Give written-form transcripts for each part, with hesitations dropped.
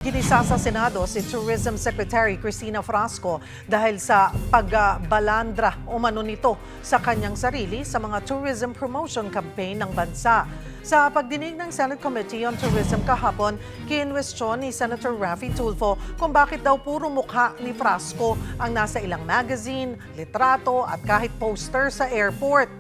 Ginisa sa Senado si Tourism Secretary Cristina Frasco dahil sa pagbalandra umano nito sa kanyang sarili sa mga tourism promotion campaign ng bansa. Sa pagdinig ng Senate Committee on Tourism kahapon, kiinwestiyon ni Senator Raffy Tulfo kung bakit daw puro mukha ni Frasco ang nasa ilang magazine, litrato at kahit poster sa airport.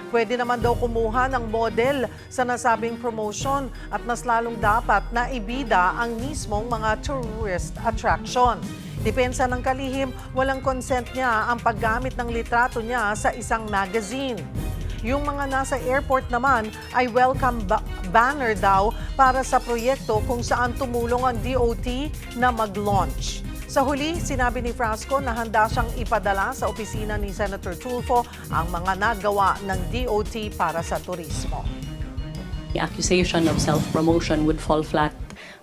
Pwede naman daw kumuha ng model sa nasabing promotion at mas lalong dapat na ibida ang mismong mga tourist attraction. Depensa ng kalihim, walang consent niya ang paggamit ng litrato niya sa isang magazine. Yung mga nasa airport naman ay welcome banner daw para sa proyekto kung saan tumulong ang DOT na mag-launch. Sa huli, sinabi ni Frasco na handa siyang ipadala sa opisina ni Senator Tulfo ang mga nagawa ng DOT para sa turismo. The accusation of self-promotion would fall flat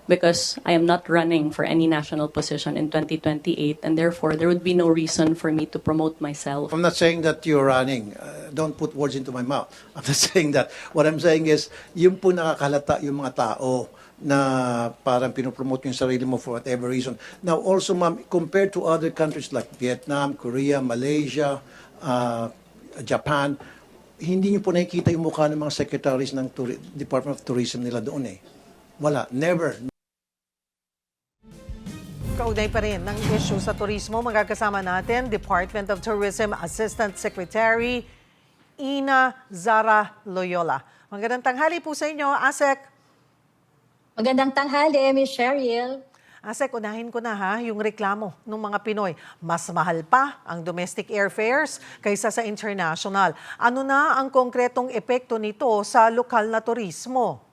because I am not running for any national position in 2028 and therefore there would be no reason for me to promote myself. I'm not saying that you're running. Don't put words into my mouth. I'm not saying that. What I'm saying is, yung po nakakalata yung mga tao na parang pinopromote yung sarili mo for whatever reason. Now also, ma'am, compared to other countries like Vietnam, Korea, Malaysia, Japan, hindi niyo po nakikita yung mukha ng mga secretaries ng Department of Tourism nila doon eh. Wala, never. Kaugnay pa rin ng issue sa turismo, magkakasama natin Department of Tourism Assistant Secretary Ina Zara Loyola. Magandang tanghali po sa inyo, ASEC. Magandang tanghali, Ms. Cheryl. ASEC, unahin ko na yung reklamo ng mga Pinoy. Mas mahal pa ang domestic airfares kaysa sa international. Ano na ang konkretong epekto nito sa lokal na turismo?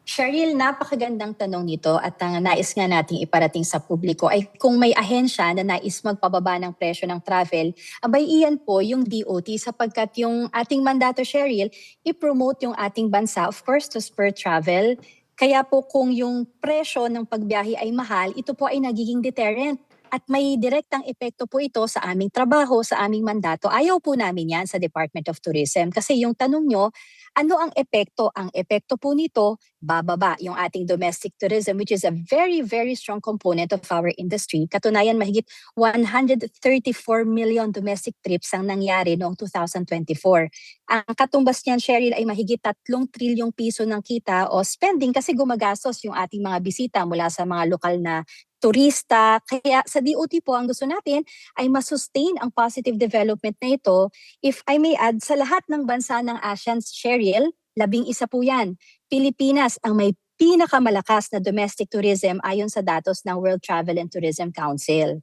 Cheryl, napakagandang tanong nito at ang nais nga nating iparating sa publiko ay kung may ahensya na nais magpababa ng presyo ng travel, abay iyan po yung DOT sapagkat yung ating mandato, Cheryl, i-promote yung ating bansa, of course, to spur travel. Kaya po kung yung presyo ng pagbiyahe ay mahal, ito po ay nagiging deterrent. At may direktang epekto po ito sa aming trabaho, sa aming mandato. Ayaw po namin yan sa Department of Tourism. Kasi yung tanong nyo, ano ang epekto? Ang epekto po nito, bababa yung ating domestic tourism, which is a very, very strong component of our industry. Katunayan, mahigit 134 million domestic trips ang nangyari noong 2024. Ang katumbas niyan, Cheryl, ay mahigit 3 trilyong piso ng kita o spending kasi gumagastos yung ating mga bisita mula sa mga lokal na turista. Kaya sa DOT po, ang gusto natin ay masustain ang positive development na ito. If I may add, sa lahat ng bansa ng ASEAN, Cheryl, 11 po yan. Pilipinas ang may pinakamalakas na domestic tourism ayon sa datos ng World Travel and Tourism Council.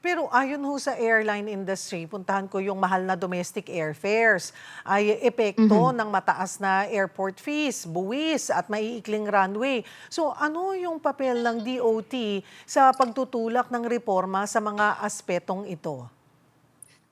Pero ayon ho sa airline industry, puntahan ko yung mahal na domestic airfares, ay epekto ng mataas na airport fees, buwis at maiikling runway. So ano yung papel ng DOT sa pagtutulak ng reforma sa mga aspetong ito?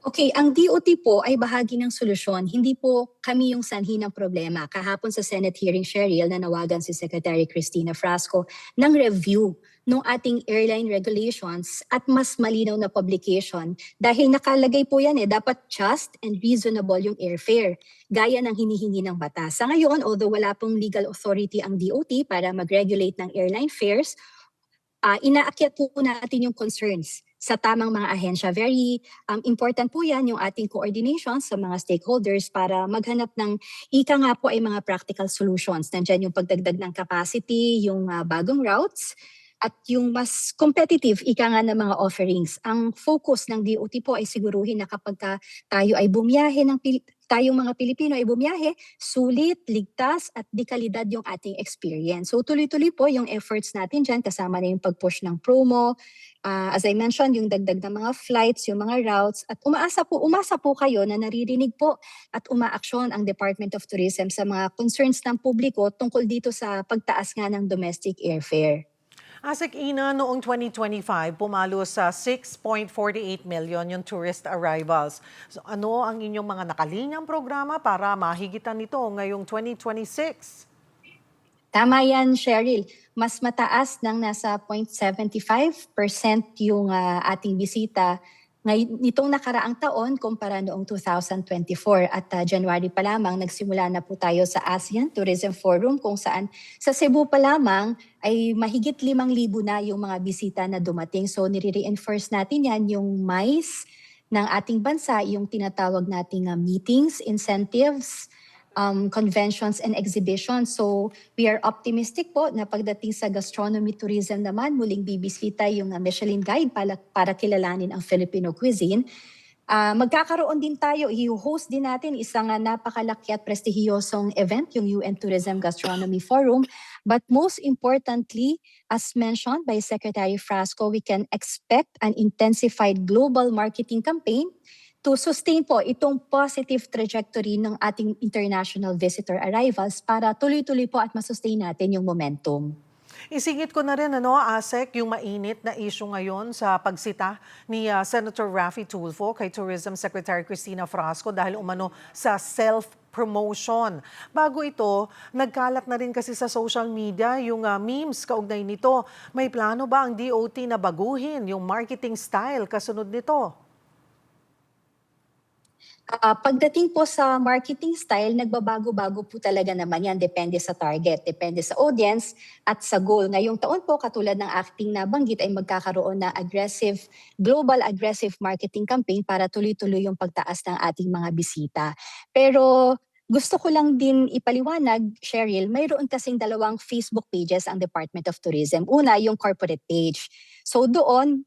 Okay, ang DOT po ay bahagi ng solusyon. Hindi po kami yung sanhi ng problema. Kahapon sa Senate hearing, Cheryl, nanawagan si Secretary Cristina Frasco ng review ng ating airline regulations at mas malinaw na publication dahil nakalagay po yan dapat just and reasonable yung airfare gaya ng hinihingi ng batas. Sa ngayon, although wala pong legal authority ang DOT para mag-regulate ng airline fares, inaakyat po natin yung concerns sa tamang mga ahensya. Very important po yan yung ating coordination sa mga stakeholders para maghanap ng ika nga po ay mga practical solutions. Nandyan yung pagdagdag ng capacity, yung bagong routes, at yung mas competitive ika nga ng mga offerings. Ang focus ng DOT po ay siguruhin na kapag tayo ay bumiyahe tayong mga Pilipino ay bumiyahe, sulit, ligtas at di kalidad yung ating experience. So tuloy-tuloy po yung efforts natin dyan, kasama na yung pag-push ng promo, as I mentioned, yung dagdag ng mga flights, yung mga routes, at umasa po kayo na naririnig po at umaaksyon ang Department of Tourism sa mga concerns ng publiko tungkol dito sa pagtaas nga ng domestic airfare. ASEC Ina, noong 2025, pumalo sa 6.48 million yung tourist arrivals. So, ano ang inyong mga nakalinyang programa para mahigitan nito ngayong 2026? Tama yan, Cheryl. Mas mataas ng nasa 0.75% yung ating bisita nitong nakaraang taon kumpara noong 2024 at January pa lamang nagsimula na po tayo sa ASEAN Tourism Forum kung saan sa Cebu pa lamang ay mahigit 5,000 na yung mga bisita na dumating. So nire-reinforce natin yan yung MICE ng ating bansa, yung tinatawag nating meetings, incentives, conventions and exhibitions. So we are optimistic po na pagdating sa gastronomy tourism naman, muling bibisita yung Michelin Guide para kilalanin ang Filipino cuisine. Magkakaroon din tayo, i-host din natin isang napakalaki at prestihiyosong event, yung UN Tourism Gastronomy Forum. But most importantly, as mentioned by Secretary Frasco, we can expect an intensified global marketing campaign to sustain po itong positive trajectory ng ating international visitor arrivals para tuloy-tuloy po at masustain natin yung momentum. Isingit ko na rin, ASEC, yung mainit na issue ngayon sa pagsita ni Senator Raffy Tulfo kay Tourism Secretary Cristina Frasco dahil umano sa self-promotion. Bago ito, nagkalat na rin kasi sa social media yung memes kaugnay nito. May plano ba ang DOT na baguhin yung marketing style kasunod nito? Pagdating po sa marketing style, nagbabago-bago po talaga naman yan. Depende sa target, depende sa audience at sa goal. Ngayong taon po, katulad ng acting nabanggit, ay magkakaroon na global aggressive marketing campaign para tuloy-tuloy yung pagtaas ng ating mga bisita. Pero gusto ko lang din ipaliwanag, Cheryl, mayroon kasing dalawang Facebook pages ang Department of Tourism. Una, yung corporate page. So doon,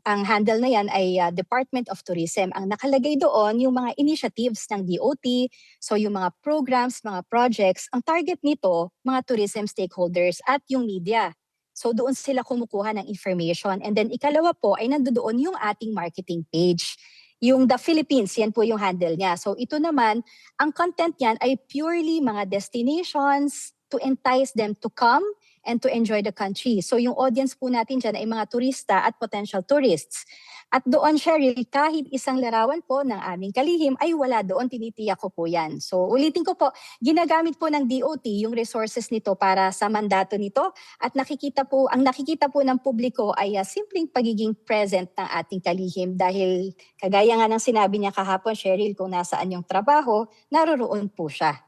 ang handle na yan ay Department of Tourism. Ang nakalagay doon, yung mga initiatives ng DOT, so yung mga programs, mga projects. Ang target nito, mga tourism stakeholders at yung media. So doon sila kumukuha ng information. And then ikalawa po ay nandoon yung ating marketing page. Yung The Philippines, yan po yung handle niya. So ito naman, ang content yan ay purely mga destinations to entice them to come and to enjoy the country. So yung audience po natin dyan ay mga turista at potential tourists. At doon, Cheryl, kahit isang larawan po ng aming kalihim ay wala doon, tinitiyak ko po yan. So ulitin ko po, ginagamit po ng DOT yung resources nito para sa mandato nito at ang nakikita po ng publiko ay simpleng pagiging present ng ating kalihim dahil kagaya nga ng sinabi niya kahapon, Cheryl, kung nasaan yung trabaho, naroroon po siya.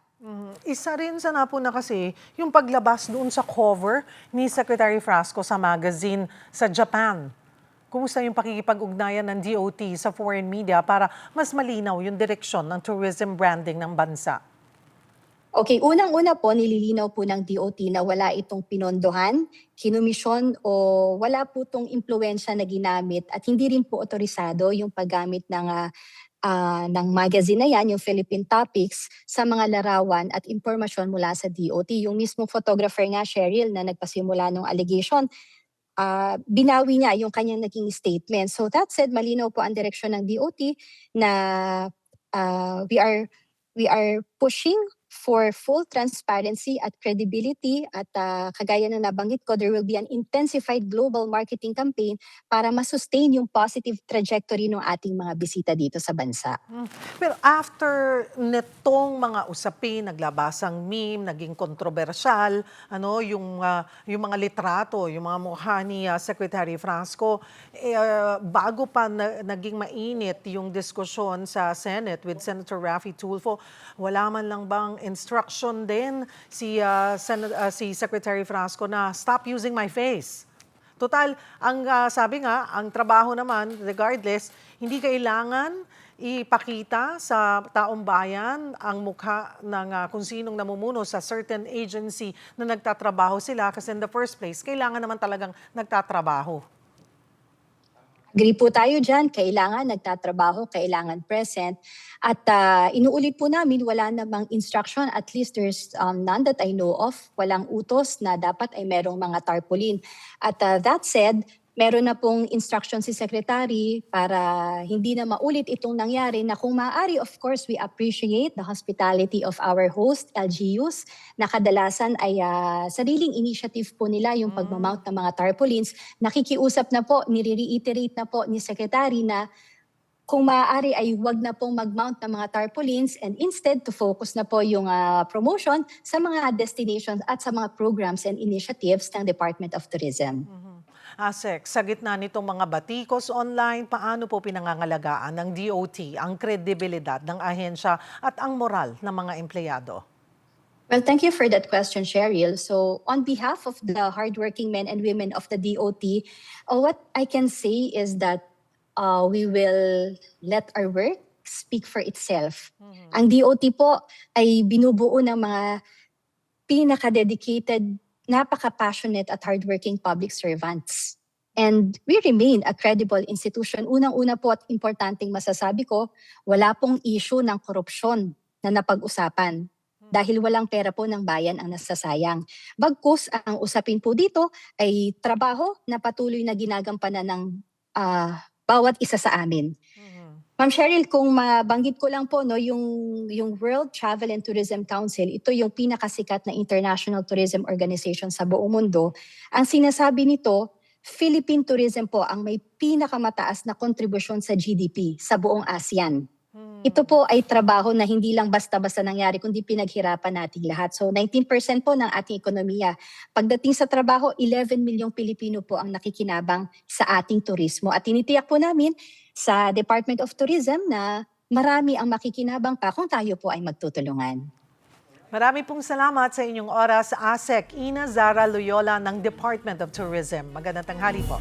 Isa rin sa napuna kasi yung paglabas doon sa cover ni Secretary Frasco sa magazine sa Japan. Kumusta yung pakikipag-ugnayan ng DOT sa foreign media para mas malinaw yung direksyon ng tourism branding ng bansa? Okay, unang-una po, nililinaw po ng DOT na wala itong pinondohan, kinumisyon o wala po itong impluensya na ginamit at hindi rin po otorisado yung paggamit ng magazine na yan, yung Philippine Topics, sa mga larawan at impormasyon mula sa DOT. Yung mismong photographer nga, Cheryl, na nagpasimula ng allegation, binawi niya yung kanyang naging statement. So that said, malinaw po ang direksyon ng DOT na we are pushing for full transparency at credibility at kagaya na nabanggit ko, there will be an intensified global marketing campaign para masustain yung positive trajectory ng ating mga bisita dito sa bansa. Pero after netong mga usapin, naglabasang meme, naging kontrobersyal, yung mga litrato, yung mga mukha ni Secretary Frasco, bago pa naging mainit yung diskusyon sa Senate with Senator Raffy Tulfo, wala man lang bang instruction din si Secretary Frasco na stop using my face? Total, ang sabi nga, ang trabaho naman, regardless, hindi kailangan ipakita sa taong bayan ang mukha ng kung sinong namumuno sa certain agency na nagtatrabaho sila kasi in the first place, kailangan naman talagang nagtatrabaho. Agree po tayo dyan, kailangan nagtatrabaho, kailangan present. At inuulit po namin, wala namang instruction, at least there's none that I know of. Walang utos na dapat ay merong mga tarpaulin. At that said, meron na pong instruction si Secretary para hindi na maulit itong nangyari na kung maaari, of course, we appreciate the hospitality of our host, LGUs, na kadalasan ay sariling initiative po nila yung pagmamount ng mga tarpaulins. Nakikiusap na po, nire-reiterate na po ni Secretary na kung maaari ay wag na pong mag-mount ng mga tarpaulins and instead to focus na po yung promotion sa mga destinations at sa mga programs and initiatives ng Department of Tourism. ASEC, sa gitna nitong mga batikos online, paano po pinangangalagaan ng DOT ang kredibilidad ng ahensya at ang moral ng mga empleyado? Well, thank you for that question, Cheryl. So, on behalf of the hardworking men and women of the DOT, what I can say is that we will let our work speak for itself. Ang DOT po ay binubuo ng mga pinaka-dedicated, napaka-passionate at hardworking public servants. And we remain a credible institution. Unang-una po at importanteng masasabi ko, wala pong issue ng korupsyon na napag-usapan. Dahil walang pera po ng bayan ang nasasayang. Bagkus, ang usapin po dito ay trabaho na patuloy na ginagampanan ng bawat isa sa amin. Ma'am Cheryl, kung mabanggit ko lang po, no, yung World Travel and Tourism Council, ito yung pinakasikat na international tourism organization sa buong mundo. Ang sinasabi nito, Philippine tourism po ang may pinakamataas na kontribusyon sa GDP sa buong ASEAN. Ito po ay trabaho na hindi lang basta-basta nangyari, kundi pinaghirapan nating lahat. So 19% po ng ating ekonomiya. Pagdating sa trabaho, 11 milyong Pilipino po ang nakikinabang sa ating turismo. At tinitiyak po namin sa Department of Tourism na marami ang makikinabang pa kung tayo po ay magtutulungan. Marami pong salamat sa inyong oras, ASEC Ina Zara Loyola ng Department of Tourism. Magandang tanghali po.